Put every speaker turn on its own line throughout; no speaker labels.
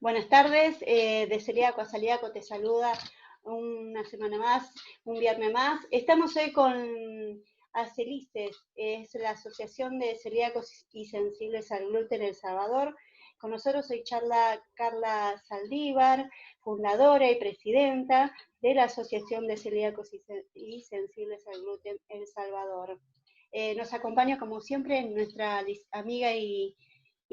Buenas tardes, de Celíaco a Celíaco te saluda una semana más, un viernes más. Estamos hoy con ACELICES, es la Asociación de Celíacos y Sensibles al Gluten El Salvador. Con nosotros hoy charla Carla Saldívar, fundadora y presidenta de la Asociación de Celíacos y Sensibles al Gluten El Salvador. Nos acompaña como siempre nuestra amiga y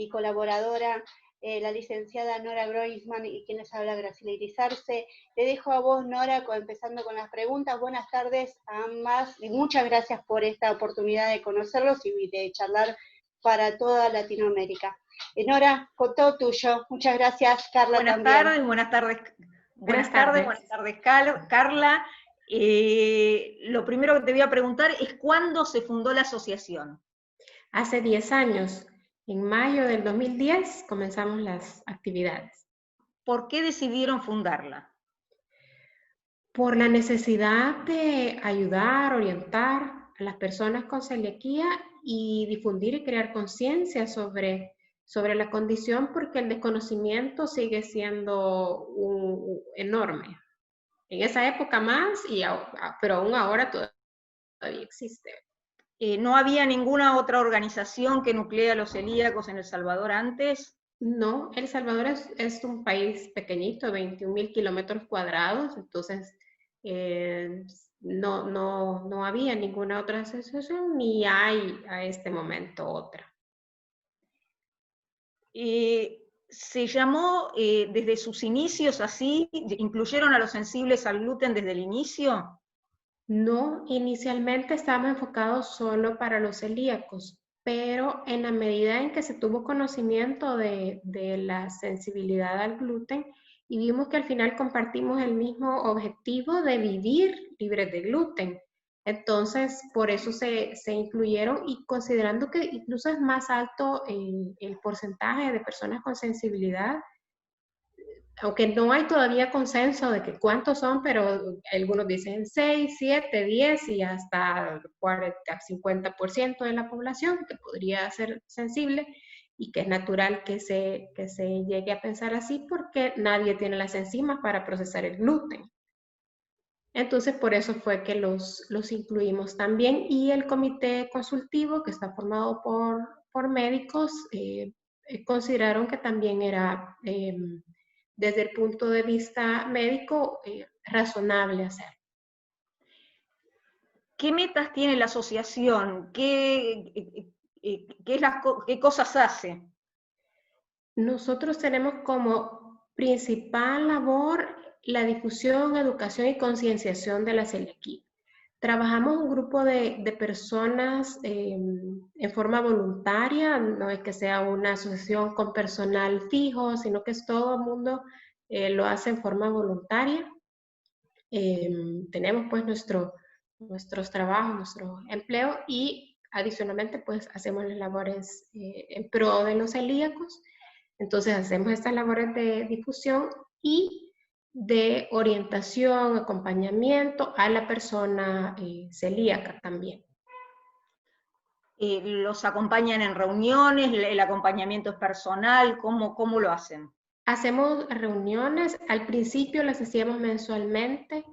colaboradora, la licenciada Nora Groisman, y quien les habla, Graciela Irizarse. Le dejo a vos, Nora, empezando con las preguntas. Buenas tardes a ambas y muchas gracias por esta oportunidad de conocerlos y de charlar para toda Latinoamérica. Nora, con todo tuyo. Muchas gracias, Carla,
buenas
también.
Tardes, buenas tardes, Carla. Lo primero que te voy a preguntar es ¿cuándo se fundó la asociación?
Hace 10 años, en mayo del 2010, comenzamos las actividades.
¿Por qué decidieron fundarla?
Por la necesidad de ayudar, orientar a las personas con celiaquía y difundir y crear conciencia sobre la condición, porque el desconocimiento sigue siendo enorme. En esa época más, pero aún ahora todavía existe.
¿No había ninguna otra organización que nuclea a los celíacos en El Salvador antes?
No, El Salvador es un país pequeñito, 21,000 kilómetros cuadrados, entonces no había ninguna otra asociación, ni hay a este momento otra.
¿Se llamó desde sus inicios así? ¿Incluyeron a los sensibles al gluten desde el inicio?
No, inicialmente estábamos enfocados solo para los celíacos, pero en la medida en que se tuvo conocimiento de la sensibilidad al gluten y vimos que al final compartimos el mismo objetivo de vivir libres de gluten. Entonces, por eso se incluyeron, y considerando que incluso es más alto el porcentaje de personas con sensibilidad, aunque no hay todavía consenso de que cuántos son, pero algunos dicen 6, 7, 10 y hasta 40, 50% de la población que podría ser sensible, y que es natural que se llegue a pensar así porque nadie tiene las enzimas para procesar el gluten. Entonces, por eso fue que los incluimos también, y el comité consultivo, que está formado por médicos, consideraron que también era desde el punto de vista médico, razonable hacerlo.
¿Qué metas tiene la asociación? ¿Qué cosas hace?
Nosotros tenemos como principal labor la difusión, educación y concienciación de la celiaquía. Trabajamos un grupo de personas en forma voluntaria, no es que sea una asociación con personal fijo, sino que es todo el mundo lo hace en forma voluntaria. Tenemos pues nuestros trabajos, nuestro empleo, y adicionalmente pues hacemos las labores en pro de los celíacos. Entonces hacemos estas labores de difusión y de orientación, acompañamiento a la persona celíaca también.
¿Los acompañan en reuniones? ¿El acompañamiento es personal? ¿Cómo lo hacen?
Hacemos reuniones, al principio las hacíamos mensualmente,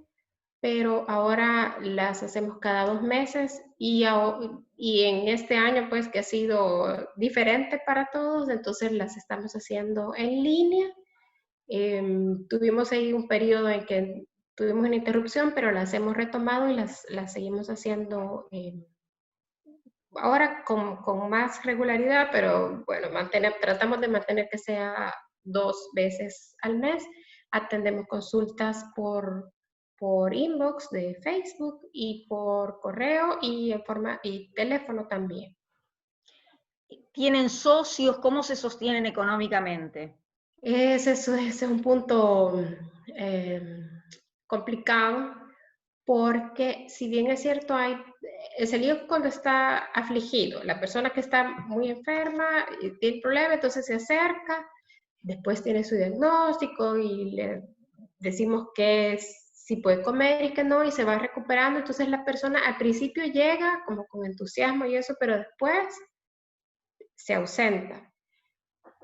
pero ahora las hacemos cada 2 meses, y en este año pues que ha sido diferente para todos, entonces las estamos haciendo en línea. Tuvimos ahí un periodo en que tuvimos una interrupción, pero las hemos retomado y las seguimos haciendo ahora con más regularidad, pero bueno, tratamos de mantener que sea 2 veces al mes. Atendemos consultas por inbox de Facebook y por correo y teléfono también.
¿Tienen socios? ¿Cómo se sostienen económicamente?
Ese es un punto complicado, porque si bien es cierto, el celíaco cuando está afligido, la persona que está muy enferma y tiene problema, entonces se acerca, después tiene su diagnóstico y le decimos si puede comer y que no, y se va recuperando. Entonces la persona al principio llega como con entusiasmo y eso, pero después se ausenta.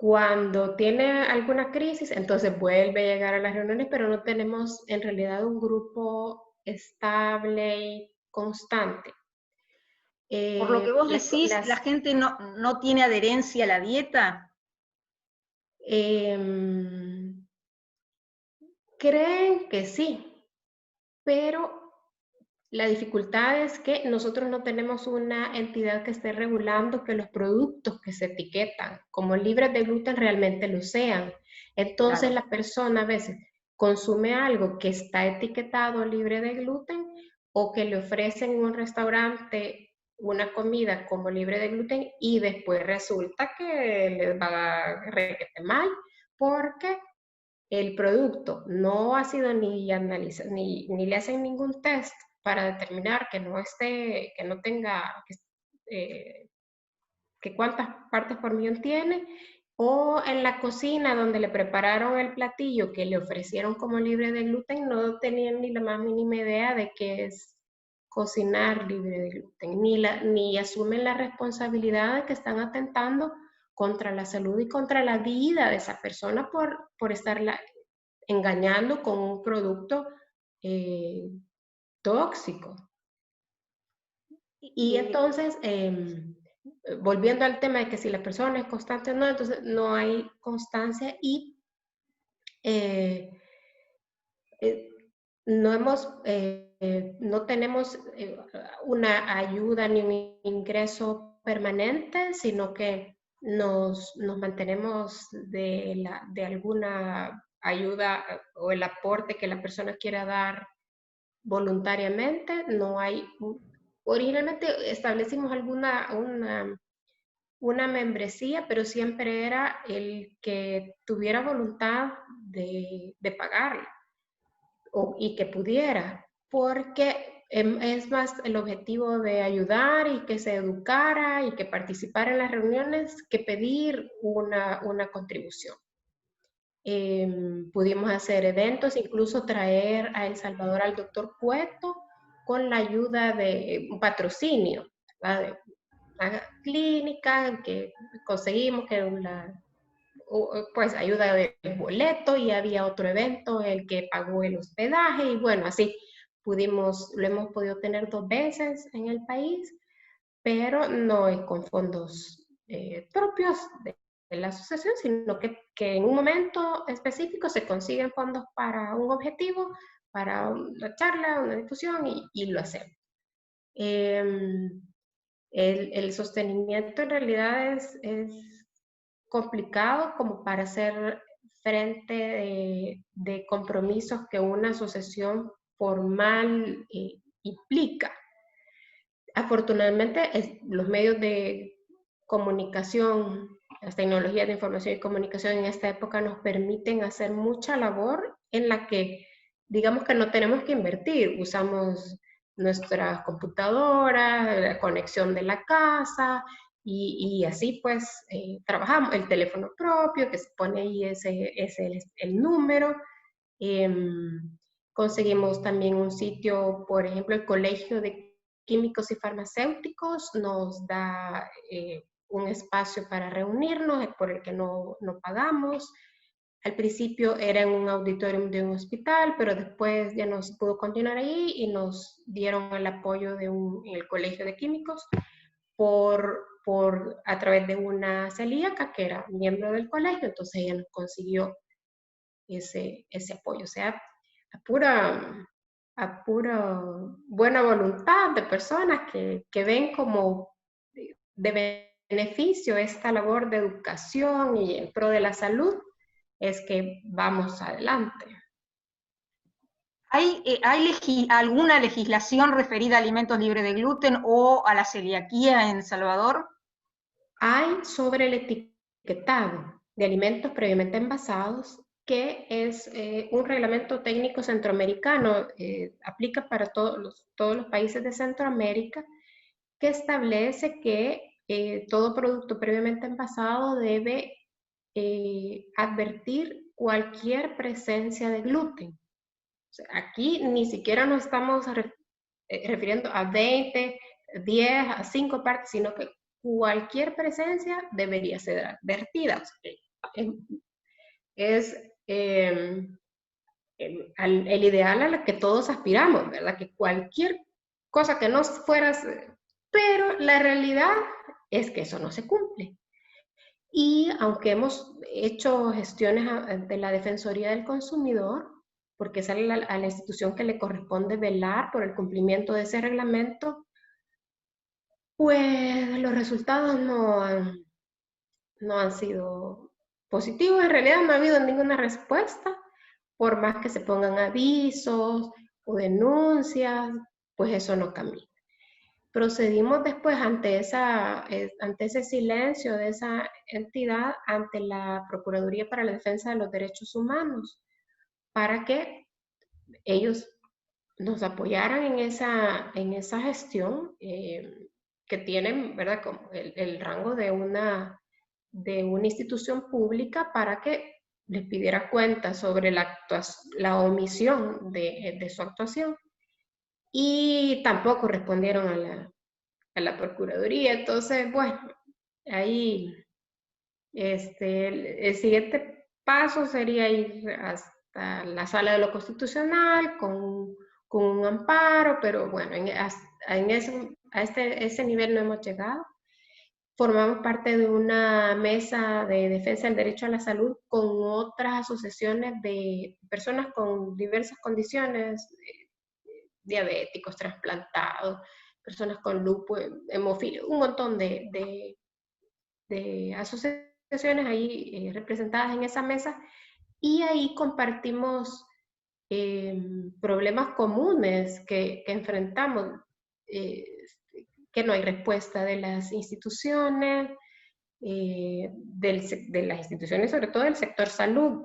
Cuando tiene alguna crisis, entonces vuelve a llegar a las reuniones, pero no tenemos en realidad un grupo estable y constante.
Por lo que vos decís, ¿la gente no tiene adherencia a la dieta?
Creen que sí, pero la dificultad es que nosotros no tenemos una entidad que esté regulando que los productos que se etiquetan como libres de gluten realmente lo sean. Entonces
Claro.
la persona a veces consume algo que está etiquetado libre de gluten o que le ofrecen en un restaurante una comida como libre de gluten y después resulta que les va requete mal porque el producto no ha sido ni analizado, ni le hacen ningún test para determinar que no esté, que no tenga, que cuántas partes por millón tiene, o en la cocina donde le prepararon el platillo que le ofrecieron como libre de gluten, no tenían ni la más mínima idea de qué es cocinar libre de gluten, ni asumen la responsabilidad de que están atentando contra la salud y contra la vida de esa persona por estarla engañando con un producto tóxico. Y entonces, volviendo al tema de que si la persona es constante o no, entonces no hay constancia y no tenemos una ayuda ni un ingreso permanente, sino que nos mantenemos de alguna ayuda o el aporte que la persona quiera dar voluntariamente. No hay, originalmente establecimos una membresía, pero siempre era el que tuviera voluntad de pagarla y que pudiera, porque es más el objetivo de ayudar y que se educara y que participara en las reuniones que pedir una contribución. Pudimos hacer eventos, incluso traer a El Salvador al doctor Cueto con la ayuda de un patrocinio, ¿verdad? De una clínica que conseguimos que pues ayuda del boleto, y había otro evento el que pagó el hospedaje y bueno, así lo hemos podido tener 2 veces en el país, pero no es con fondos propios de la asociación, sino que en un momento específico se consiguen fondos para un objetivo, para una charla, una difusión y lo hacemos. El sostenimiento en realidad es complicado como para hacer frente de compromisos que una asociación formal implica. Afortunadamente, los medios de comunicación, las tecnologías de información y comunicación en esta época nos permiten hacer mucha labor en la que, digamos que no tenemos que invertir. Usamos nuestras computadoras, la conexión de la casa, y así pues trabajamos. El teléfono propio, que se pone ahí ese es el número. Conseguimos también un sitio, por ejemplo, el Colegio de Químicos y Farmacéuticos nos da un espacio para reunirnos, por el que no pagamos. Al principio era en un auditorium de un hospital, pero después ya no se pudo continuar ahí y nos dieron el apoyo de el Colegio de Químicos a través de una celíaca que era miembro del colegio, entonces ella nos consiguió ese apoyo. O sea, a pura buena voluntad de personas que ven como de beneficio esta labor de educación y en pro de la salud, es que vamos adelante.
¿Hay alguna legislación referida a alimentos libres de gluten o a la celiaquía en El Salvador?
Hay sobre el etiquetado de alimentos previamente envasados, que es un reglamento técnico centroamericano, aplica para todos los países de Centroamérica, que establece que todo producto previamente envasado debe advertir cualquier presencia de gluten. O sea, aquí ni siquiera nos estamos refiriendo a 20, 10, a 5 partes, sino que cualquier presencia debería ser advertida. O sea, es el ideal al que todos aspiramos, ¿verdad? Que cualquier cosa que no fueras, pero la realidad es que eso no se cumple. Y aunque hemos hecho gestiones de la Defensoría del Consumidor, porque es a la institución que le corresponde velar por el cumplimiento de ese reglamento, pues los resultados no han sido positivos. En realidad no ha habido ninguna respuesta, por más que se pongan avisos o denuncias, pues eso no camina. Procedimos después ante ese silencio de esa entidad, ante la Procuraduría para la Defensa de los Derechos Humanos, para que ellos nos apoyaran en esa gestión que tienen, ¿verdad?, como el rango de una institución pública, para que les pidiera cuenta sobre la omisión de su actuación. Y tampoco respondieron a la Procuraduría. Entonces, bueno, ahí el siguiente paso sería ir hasta la Sala de lo Constitucional con un amparo, pero bueno, a ese nivel no hemos llegado. Formamos parte de una mesa de defensa del derecho a la salud con otras asociaciones de personas con diversas condiciones, diabéticos, trasplantados, personas con lupus, hemofilia, un montón de asociaciones ahí representadas en esa mesa, y ahí compartimos problemas comunes que enfrentamos, que no hay respuesta de las instituciones, de las instituciones, sobre todo del sector salud.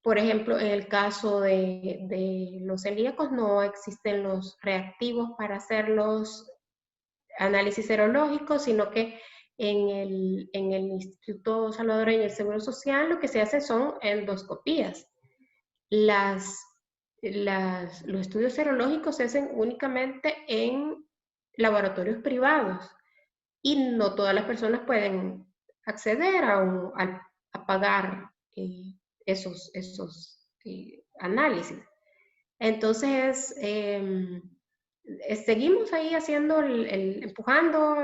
Por ejemplo, en el caso de los celíacos no existen los reactivos para hacer los análisis serológicos, sino que en el Instituto Salvadoreño del Seguro Social lo que se hace son endoscopías. Los estudios serológicos se hacen únicamente en laboratorios privados y no todas las personas pueden acceder a pagar esos análisis. Entonces, seguimos ahí haciendo, empujando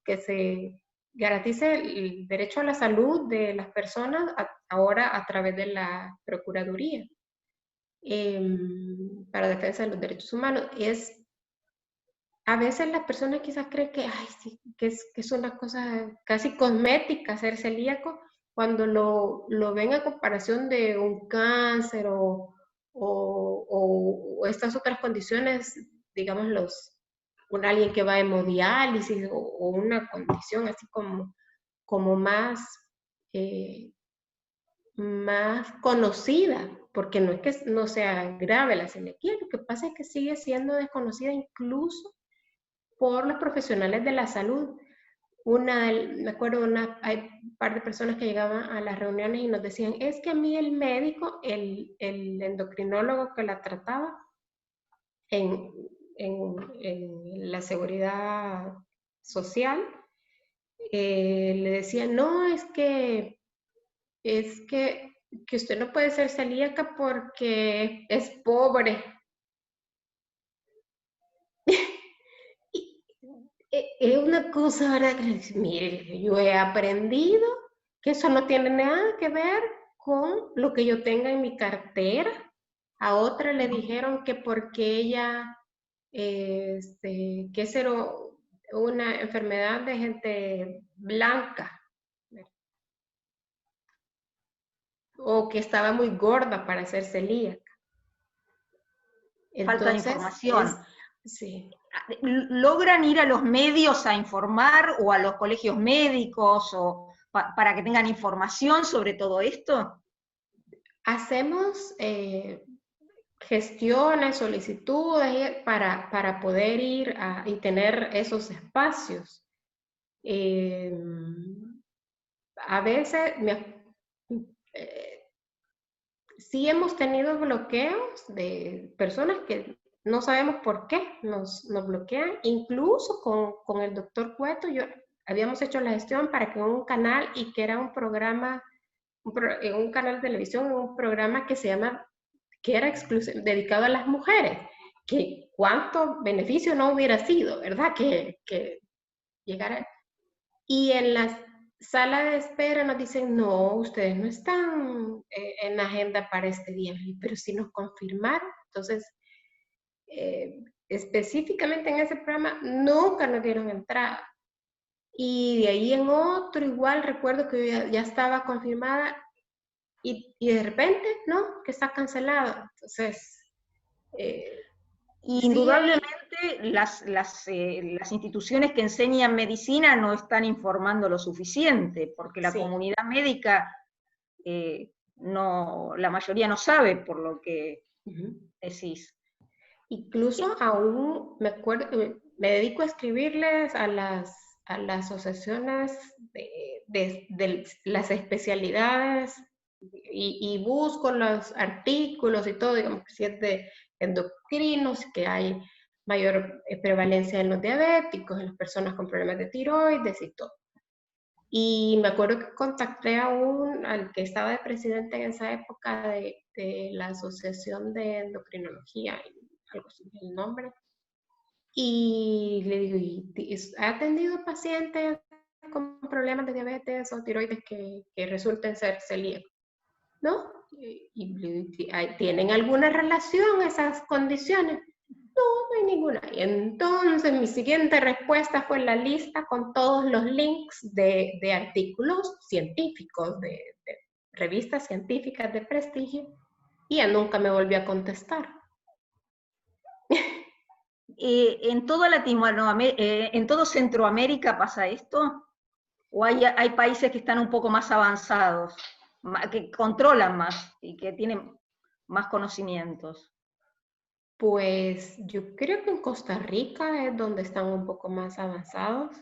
que se garantice el derecho a la salud de las personas ahora a través de la Procuraduría para defensa de los derechos humanos. A veces las personas quizás creen que, sí, que es una cosa casi cosmética ser celíaco, cuando lo ven a comparación de un cáncer o estas otras condiciones, digamos, alguien que va a hemodiálisis o una condición así como más conocida, porque no es que no sea grave la celiaquía, lo que pasa es que sigue siendo desconocida incluso por los profesionales de la salud. Me acuerdo, hay un par de personas que llegaban a las reuniones y nos decían, es que a mí el médico, el endocrinólogo que la trataba en la seguridad social, le decía, no, es que usted no puede ser celíaca porque es pobre. Es una cosa, ¿verdad? Mire, yo he aprendido que eso no tiene nada que ver con lo que yo tenga en mi cartera. A otra le dijeron que porque ella, que esa era una enfermedad de gente blanca, o que estaba muy gorda para ser celíaca.
Falta de información.
Sí.
¿Logran ir a los medios a informar o a los colegios médicos o para que tengan información sobre todo esto?
Hacemos gestiones, solicitudes para poder ir y tener esos espacios. A veces sí hemos tenido bloqueos de personas que no sabemos por qué nos bloquean, incluso con el doctor Cueto. habíamos hecho la gestión para que un canal, y que era un programa, un canal de televisión, un programa que que era dedicado a las mujeres, que cuánto beneficio no hubiera sido, ¿verdad? Que llegara. Y en la sala de espera nos dicen, no, ustedes no están en la agenda para este día, pero sí nos confirmaron. Entonces, específicamente en ese programa nunca nos dieron entrada. Y de ahí en otro igual recuerdo que ya estaba confirmada y de repente, ¿no? Que está cancelado. Entonces,
indudablemente las instituciones que enseñan medicina no están informando lo suficiente, porque la comunidad médica, la mayoría no sabe por lo que decís.
Incluso aún me acuerdo, me dedico a escribirles a las asociaciones de las especialidades y busco los artículos y todo, digamos que si es de endocrinos, que hay mayor prevalencia en los diabéticos, en las personas con problemas de tiroides y todo. Y me acuerdo que contacté al que estaba de presidente en esa época de la Asociación de Endocrinología, algo así el nombre, y le digo, ¿ha atendido pacientes con problemas de diabetes o tiroides que resulten ser celíacos? ¿No? Y ¿tienen alguna relación esas condiciones? No, no hay ninguna. Y entonces mi siguiente respuesta fue la lista con todos los links de artículos científicos, de revistas científicas de prestigio, y ya nunca me volvió a contestar.
¿En en todo Centroamérica pasa esto? ¿O hay países que están un poco más avanzados, que controlan más y que tienen más conocimientos?
Pues yo creo que en Costa Rica es donde están un poco más avanzados,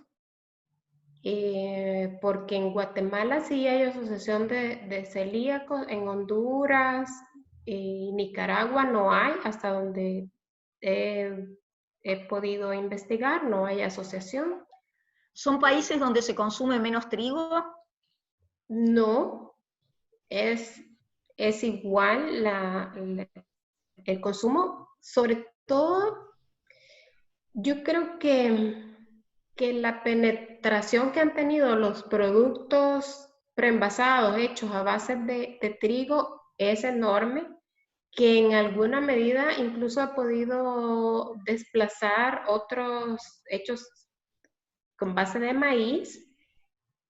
porque en Guatemala sí hay asociación de celíacos, en Honduras y Nicaragua no hay, hasta donde he podido investigar, no hay asociación.
¿Son países donde se consume menos trigo?
No, es igual el consumo, sobre todo, yo creo que la penetración que han tenido los productos preenvasados hechos a base de trigo es enorme, que en alguna medida incluso ha podido desplazar otros hechos con base de maíz,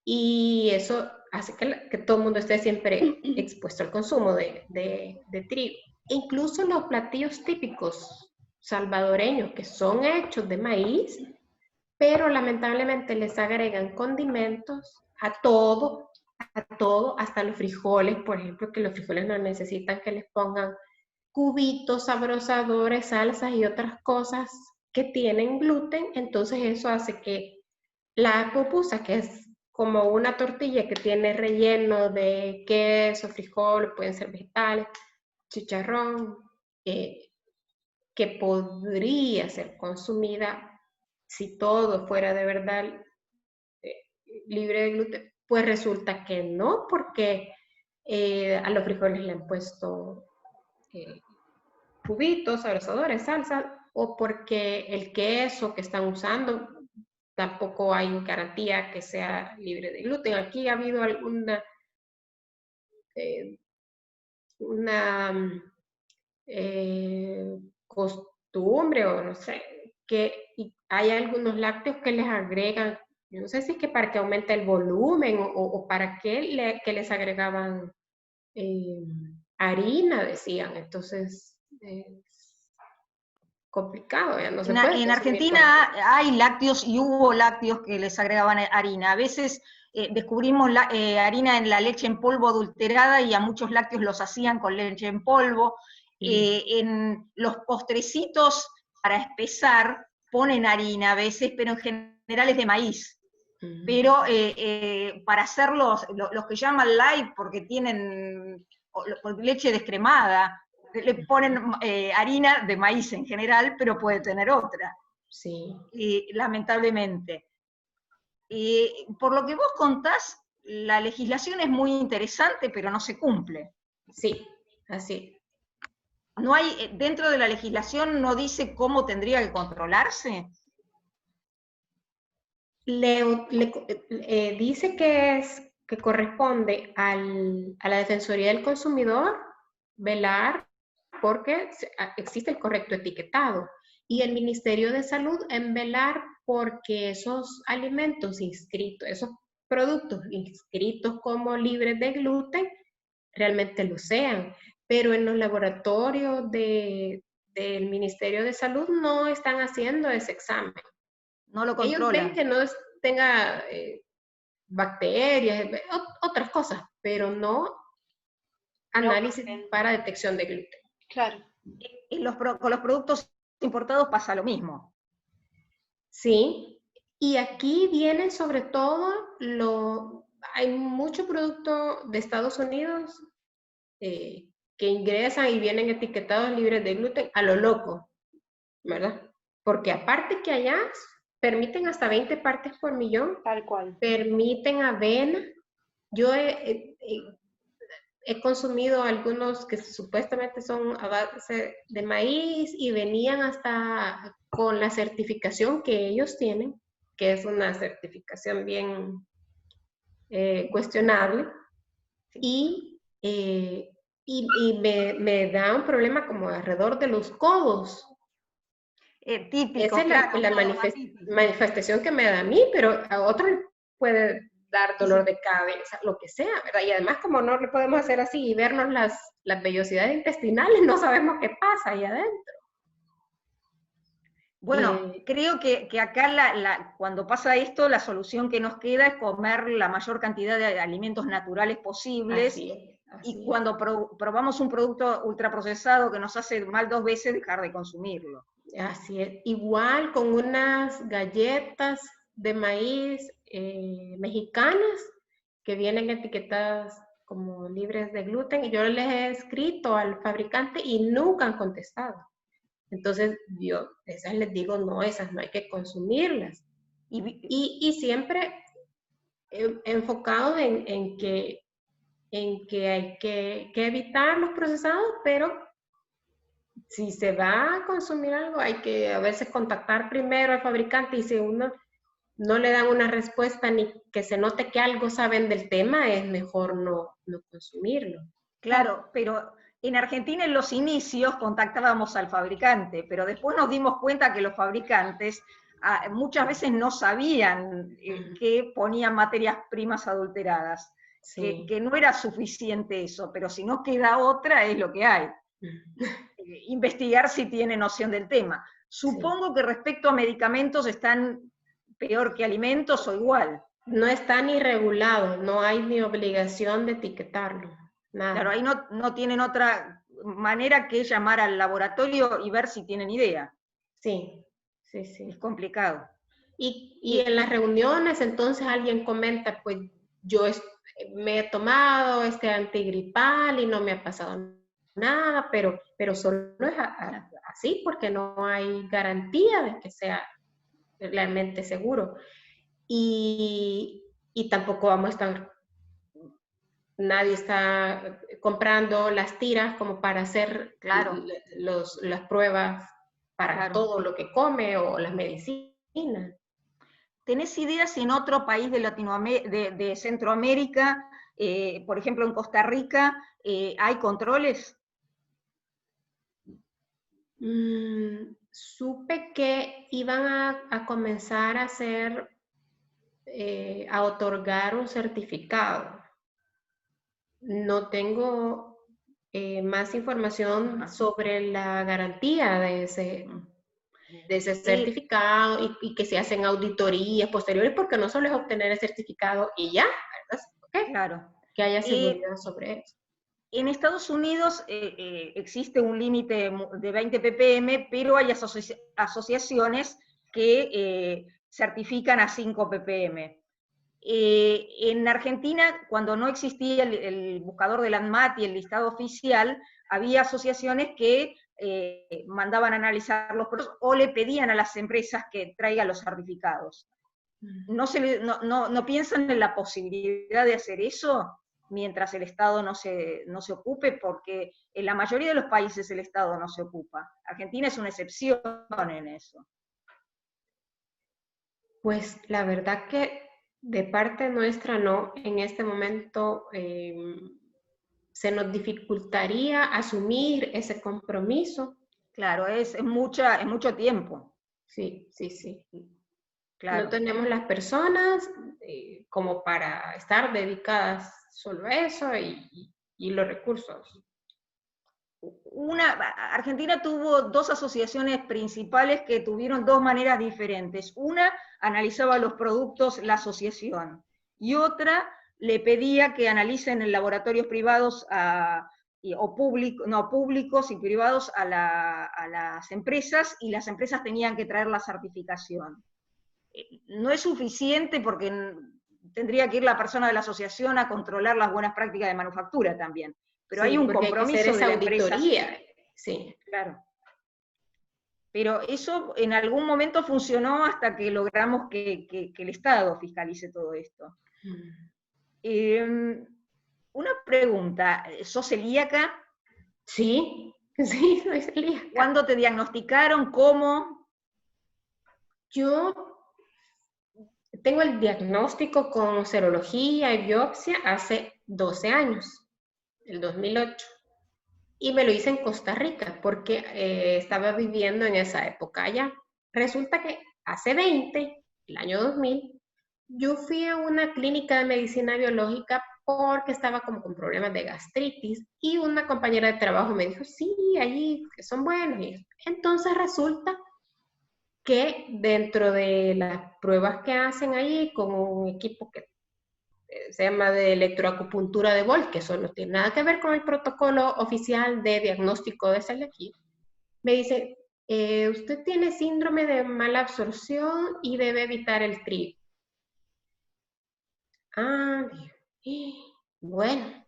y eso hace que todo el mundo esté siempre expuesto al consumo de trigo. Incluso los platillos típicos salvadoreños que son hechos de maíz, pero lamentablemente les agregan condimentos a todo, hasta los frijoles, por ejemplo, que los frijoles no necesitan que les pongan cubitos, sabrosadores, salsas y otras cosas que tienen gluten. Entonces eso hace que la pupusa, que es como una tortilla que tiene relleno de queso, frijol, pueden ser vegetales, chicharrón, que podría ser consumida si todo fuera de verdad libre de gluten, pues resulta que no, porque a los frijoles le han puesto cubitos, abrazadores, salsa, o porque el queso que están usando tampoco hay garantía que sea libre de gluten. Aquí ha habido alguna costumbre, o no sé, que hay algunos lácteos que les agregan, yo no sé si es que para que aumente el volumen o para qué que les agregaban harina, decían. Entonces complicado, ya no se puede.
En Argentina hay lácteos y hubo lácteos que les agregaban harina. A veces descubrimos harina en la leche en polvo adulterada y a muchos lácteos los hacían con leche en polvo. En los postrecitos para espesar ponen harina a veces, pero en general es de maíz. Pero para hacer los que llaman light, porque tienen leche descremada, le ponen harina de maíz en general, pero puede tener otra.
Sí.
Lamentablemente. por lo que vos contás, la legislación es muy interesante, pero no se cumple.
Sí, así.
No hay, dentro de la legislación no dice cómo tendría que controlarse.
Dice que corresponde a la Defensoría del Consumidor velar porque existe el correcto etiquetado, y el Ministerio de Salud en velar porque esos alimentos inscritos, esos productos inscritos como libres de gluten, realmente lo sean. Pero en los laboratorios del Ministerio de Salud no están haciendo ese examen.
No lo
Ellos
controlan.
ven que no tenga bacterias, otras cosas, pero no análisis para detección de gluten.
Claro.
Y con los productos importados pasa lo mismo.
Sí, y aquí vienen sobre todo, hay mucho producto de Estados Unidos que ingresan y vienen etiquetados libres de gluten a lo loco, ¿verdad? Porque aparte que allá permiten hasta 20 partes por millón.
Tal cual.
Permiten avena. Yo he consumido algunos que supuestamente son a base de maíz y venían hasta con la certificación que ellos tienen, que es una certificación bien cuestionable, y me da un problema como alrededor de los codos.
Típico,
Esa es
claro,
la manifestación que me da a mí, pero a otros puede dar dolor de cabeza, lo que sea, ¿verdad? Y además, como no le podemos hacer así y vernos las vellosidades intestinales, no sabemos qué pasa ahí adentro.
Bueno, creo que acá cuando pasa esto, la solución que nos queda es comer la mayor cantidad de alimentos naturales posibles.
Así
y cuando probamos un producto ultraprocesado que nos hace mal 2 veces, dejar de consumirlo.
Así es. Igual con unas galletas de maíz mexicanas que vienen etiquetadas como libres de gluten, y yo les he escrito al fabricante y nunca han contestado. Entonces yo esas les digo, no, esas no hay que consumirlas. Y siempre enfocado en que hay que evitar los procesados, pero si se va a consumir algo, hay que a veces contactar primero al fabricante, y si uno no le dan una respuesta ni que se note que algo saben del tema, es mejor no consumirlo.
Claro, pero en Argentina en los inicios contactábamos al fabricante, pero después nos dimos cuenta que los fabricantes muchas veces no sabían que ponían materias primas adulteradas,
Sí.
que no era suficiente eso, pero si no queda otra es lo que hay. Investigar si tiene noción del tema. Supongo que respecto a medicamentos están peor que alimentos o igual.
No está ni regulado, no hay ni obligación de etiquetarlo. Nada.
Claro, ahí no tienen otra manera que llamar al laboratorio y ver si tienen idea.
Sí.
Es complicado.
Y en las reuniones entonces alguien comenta, pues yo me he tomado este antigripal y no me ha pasado nada, pero solo es así porque no hay garantía de que sea realmente seguro. Y tampoco vamos a estar, nadie está comprando las tiras como para hacer las pruebas para todo lo que come o las medicinas.
¿Tenés idea si en otro país de Centroamérica, por ejemplo en Costa Rica, hay controles?
Supe que iban a comenzar a hacer, a otorgar un certificado. No tengo más información sobre la garantía de ese certificado y que se hacen auditorías posteriores, porque no solo es obtener el certificado y ya, ¿verdad? ¿Okay?
Claro.
Que haya seguridad sobre eso.
En Estados Unidos existe un límite de 20 ppm, pero hay asociaciones que certifican a 5 ppm. En Argentina, cuando no existía el buscador del ANMAT y el listado oficial, había asociaciones que mandaban a analizar los productos o le pedían a las empresas que traigan los certificados. no piensan en la posibilidad de hacer eso mientras el Estado no se ocupe, porque en la mayoría de los países el Estado no se ocupa. Argentina es una excepción en eso.
Pues la verdad que de parte nuestra no, en este momento se nos dificultaría asumir ese compromiso.
Claro, es mucho tiempo.
Sí, sí, sí.
Claro.
No tenemos las personas como para estar dedicadas solo a eso y los recursos.
Argentina tuvo dos asociaciones principales que tuvieron dos maneras diferentes. Una analizaba los productos, la asociación, y otra le pedía que analicen en laboratorios privados públicos y privados a las empresas, y las empresas tenían que traer la certificación. No es suficiente porque tendría que ir la persona de la asociación a controlar las buenas prácticas de manufactura también. Pero sí, hay un compromiso de la
auditoría. Sí.
Claro. Pero eso en algún momento funcionó hasta que logramos que el Estado fiscalice todo esto. Una pregunta, ¿sos celíaca?
Sí, sí, soy celíaca.
¿Cuándo te diagnosticaron? ¿Cómo?
Yo tengo el diagnóstico con serología y biopsia hace 12 años, el 2008. Y me lo hice en Costa Rica porque estaba viviendo en esa época allá. Resulta que hace 20, el año 2000, yo fui a una clínica de medicina biológica porque estaba como con problemas de gastritis y una compañera de trabajo me dijo, sí, allí que son buenos. Y entonces resulta que dentro de las pruebas que hacen allí con un equipo que se llama de electroacupuntura de Bolt, que eso no tiene nada que ver con el protocolo oficial de diagnóstico de celiaquía, me dice, usted tiene síndrome de mala absorción y debe evitar el trigo. Ah, bueno.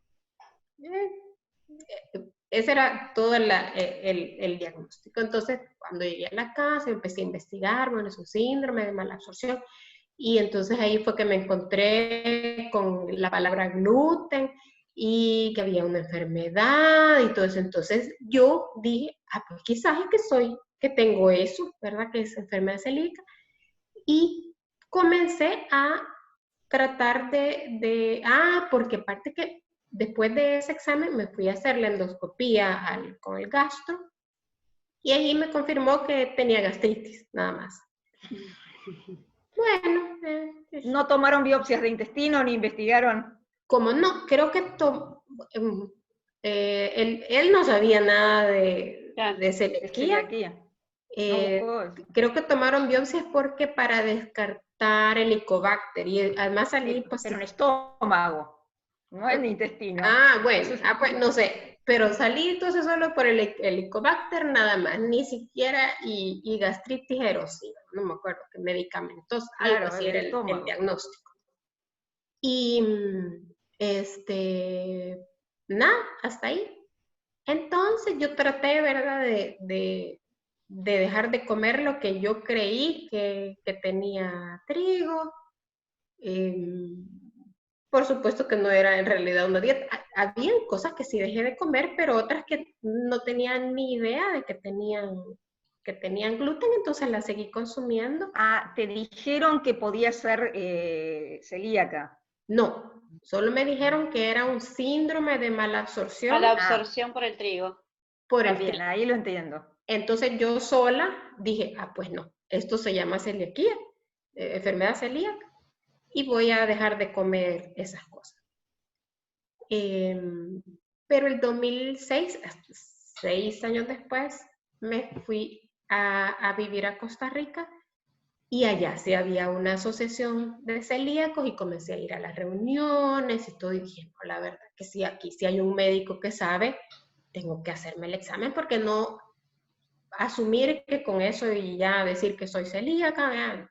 Ese era todo el diagnóstico. Entonces, cuando llegué a la casa, empecé a investigar, bueno, es un síndrome de mala absorción. Y entonces ahí fue que me encontré con la palabra gluten y que había una enfermedad y todo eso. Entonces yo dije, pues quizás es que tengo eso, ¿verdad? Que es enfermedad celíaca. Y comencé a tratar porque aparte que después de ese examen me fui a hacer la endoscopía con el gastro y ahí me confirmó que tenía gastritis, nada más. Bueno.
¿No tomaron biopsias de intestino ni investigaron?
Como no, creo que él no sabía nada de celiaquía. Creo que tomaron biopsias porque para descartar el Helicobacter y además salí
pues, pero en estómago, no en intestino.
Bueno, pues no sé, pero salí entonces solo por el Helicobacter nada más, ni siquiera y gastritis erosiva, no me acuerdo qué medicamentos, algo así era el diagnóstico. Y nada, hasta ahí. Entonces yo traté, ¿verdad?, de dejar de comer lo que yo creí que tenía trigo. Por supuesto que no era en realidad una dieta. Habían cosas que sí dejé de comer, pero otras que no tenían ni idea de que tenían gluten, entonces las seguí consumiendo.
¿Te dijeron que podía ser celíaca?
No, solo me dijeron que era un síndrome de mala absorción.
Mala absorción por el trigo.
Bien, ahí lo entiendo.
Entonces yo sola dije, pues no, esto se llama celiaquía, enfermedad celíaca, y voy a dejar de comer esas cosas. Pero el 2006, 6 años después, me fui a vivir a Costa Rica y allá sí había una asociación de celíacos y comencé a ir a las reuniones y todo, y dije, no, la verdad que sí, aquí sí hay un médico que sabe, tengo que hacerme el examen porque no asumir que con eso y ya decir que soy celíaca,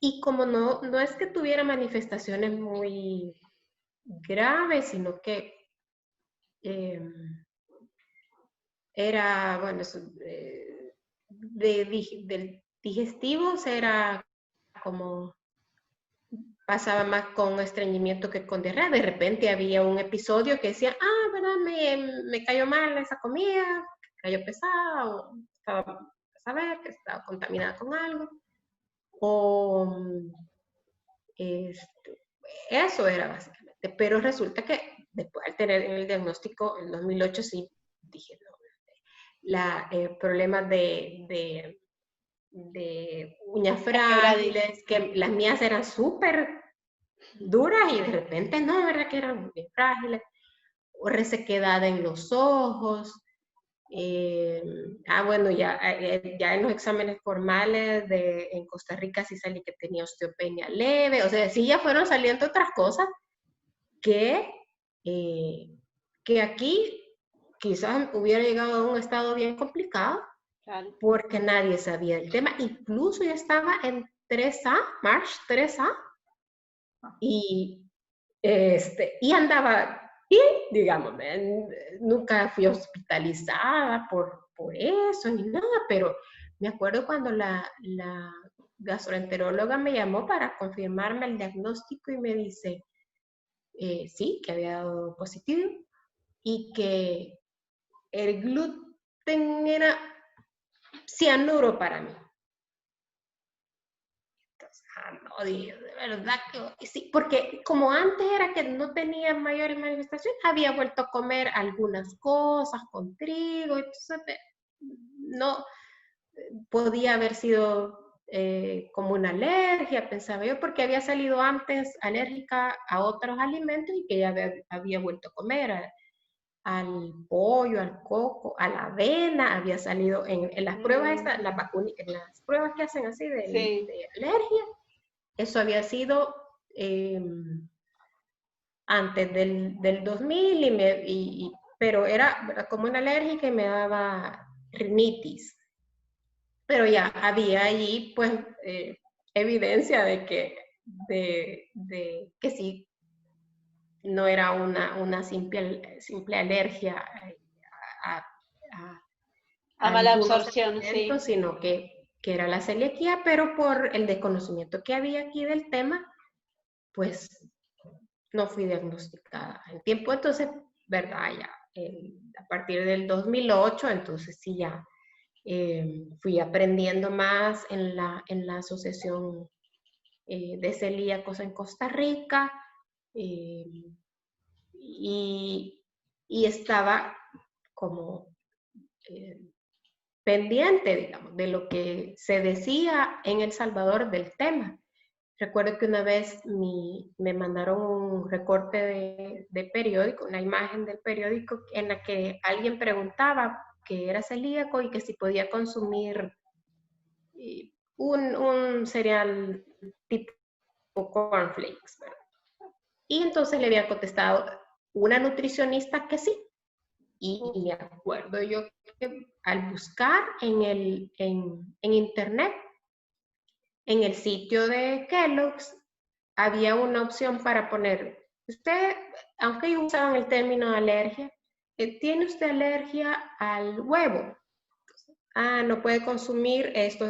y como no es que tuviera manifestaciones muy graves, sino que era, bueno, del digestivos era como pasaba más con estreñimiento que con diarrea. De repente había un episodio que decía, ¿verdad? Me cayó mal esa comida, cayó pesada, o estaba a saber que estaba contaminada con algo. O eso era básicamente. Pero resulta que después al tener el diagnóstico en 2008 sí dije, no, problemas de uñas frágiles, que las mías eran súper duras y de repente no, verdad que eran bien frágiles, o resequedad en los ojos. Bueno, ya en los exámenes formales en Costa Rica sí salí que tenía osteopenia leve, o sea, sí ya fueron saliendo otras cosas que aquí quizás hubiera llegado a un estado bien complicado, claro, porque nadie sabía del tema. Incluso yo estaba en 3A, March 3A, y andaba, digamos, nunca fui hospitalizada por eso ni nada, pero me acuerdo cuando la gastroenteróloga me llamó para confirmarme el diagnóstico y me dice, sí, que había dado positivo y que el gluten era cianuro para mí. Entonces, no, dije, de verdad que sí, porque como antes era que no tenía mayores manifestaciones, había vuelto a comer algunas cosas con trigo, entonces no podía haber sido como una alergia, pensaba yo, porque había salido antes alérgica a otros alimentos y que ya había vuelto a comer al pollo, al coco, a la avena, había salido en las pruebas, en las pruebas que hacen así de alergia, eso había sido antes del 2000, pero era como una alérgica y me daba rinitis. Pero ya había allí, pues, evidencia de que sí, no era una simple alergia
a mala absorción, sí,
sino que era la celiaquía, pero por el desconocimiento que había aquí del tema, pues no fui diagnosticada en tiempo. Entonces, verdad, ya a partir del 2008, entonces sí ya fui aprendiendo más en la asociación de celíacos en Costa Rica, y estaba como pendiente, digamos, de lo que se decía en El Salvador del tema. Recuerdo que una vez me mandaron un recorte de periódico, una imagen del periódico en la que alguien preguntaba que era celíaco y que si podía consumir un cereal tipo cornflakes, ¿verdad? Y entonces le había contestado una nutricionista que sí. Y me acuerdo yo que al buscar en internet, en el sitio de Kellogg's, había una opción para poner, usted, aunque ellos usaban el término alergia, ¿tiene usted alergia al huevo? No puede consumir estos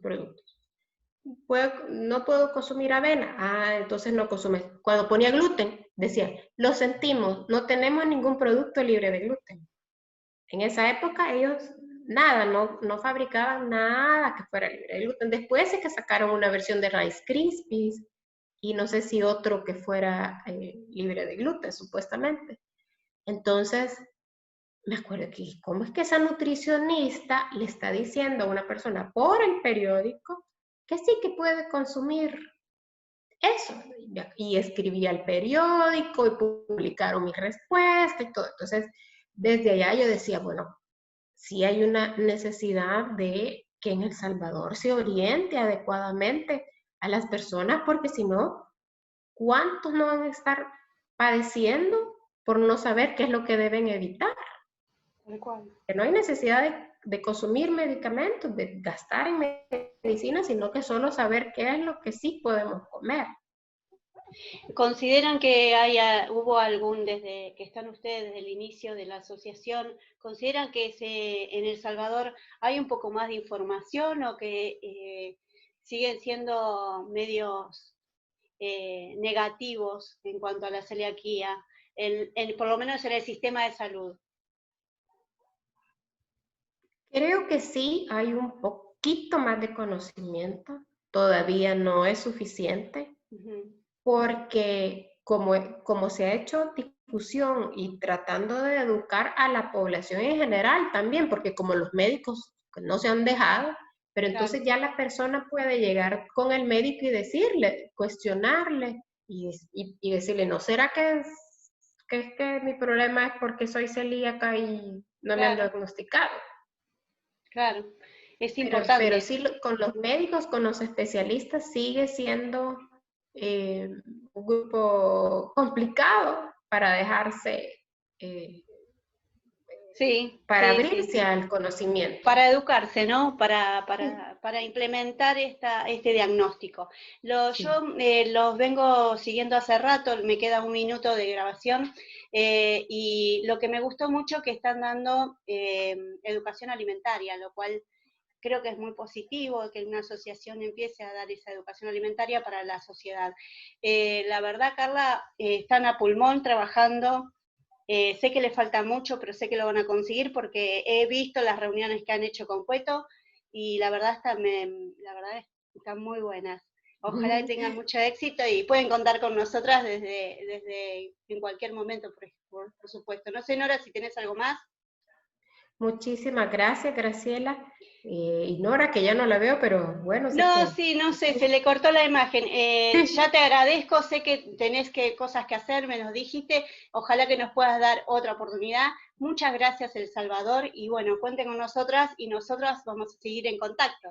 productos. No puedo consumir avena. Entonces no consume. Cuando ponía gluten, decía, lo sentimos, no tenemos ningún producto libre de gluten. En esa época ellos nada, no fabricaban nada que fuera libre de gluten. Después es que sacaron una versión de Rice Krispies y no sé si otro que fuera libre de gluten, supuestamente. Entonces, me acuerdo que cómo es que esa nutricionista le está diciendo a una persona por el periódico que sí que puede consumir eso. Y escribí al periódico y publicaron mi respuesta y todo. Entonces, desde allá yo decía, bueno, sí hay una necesidad de que en El Salvador se oriente adecuadamente a las personas, porque si no, ¿cuántos no van a estar padeciendo por no saber qué es lo que deben evitar? Que no hay necesidad de consumir medicamentos, de gastar en medicina, sino que solo saber qué es lo que sí podemos comer.
¿Consideran que hubo algún, desde que están ustedes, desde el inicio de la asociación, consideran que en El Salvador hay un poco más de información o que siguen siendo medios negativos en cuanto a la celiaquía, por lo menos en el sistema de salud.
Creo que sí, hay un poquito más de conocimiento, todavía no es suficiente, porque como se ha hecho discusión y tratando de educar a la población en general también, porque como los médicos no se han dejado, pero entonces ya la persona puede llegar con el médico y decirle, cuestionarle y decirle, ¿no será que es que mi problema es porque soy celíaca y no me han diagnosticado?
Claro, es importante.
Pero sí, con los médicos, con los especialistas, sigue siendo un grupo complicado para dejarse, para abrirse al conocimiento.
Para educarse, ¿no? Para implementar este diagnóstico. Yo los vengo siguiendo hace rato, me queda un minuto de grabación, y lo que me gustó mucho que están dando educación alimentaria, lo cual creo que es muy positivo que una asociación empiece a dar esa educación alimentaria para la sociedad. La verdad, Carla, están a pulmón trabajando. Sé que les falta mucho, pero sé que lo van a conseguir porque he visto las reuniones que han hecho con Cueto y la verdad están muy buenas. Ojalá que tengan mucho éxito y pueden contar con nosotras desde en cualquier momento, por supuesto. No sé, Nora, si tenés algo más.
Muchísimas gracias, Graciela. Y Nora, que ya no la veo, pero bueno.
No, sí, no sé, se le cortó la imagen. Ya te agradezco, sé que tenés cosas que hacer, me los dijiste. Ojalá que nos puedas dar otra oportunidad. Muchas gracias, El Salvador, y bueno, cuenten con nosotras y nosotras vamos a seguir en contacto.